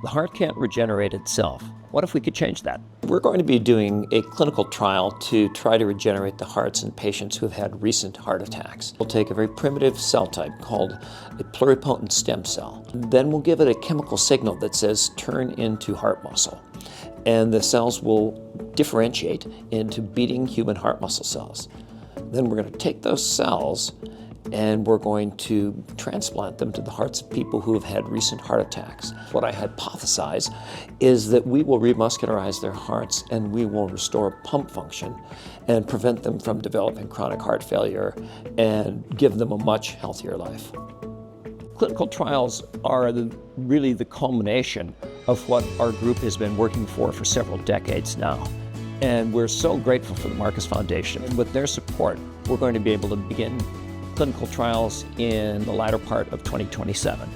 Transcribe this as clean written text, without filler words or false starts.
The heart can't regenerate itself. What if we could change that? We're going to be doing a clinical trial to try to regenerate the hearts in patients who have had recent heart attacks. We'll take a very primitive cell type called a pluripotent stem cell. Then we'll give it a chemical signal that says turn into heart muscle. And the cells will differentiate into beating human heart muscle cells. Then we're going to take those cells and we're going to transplant them to the hearts of people who have had recent heart attacks. What I hypothesize is that we will remuscularize their hearts and we will restore pump function and prevent them from developing chronic heart failure and give them a much healthier life. Clinical trials are really the culmination of what our group has been working for several decades now. And we're so grateful for the Marcus Foundation. And with their support, we're going to be able to begin clinical trials in the latter part of 2027.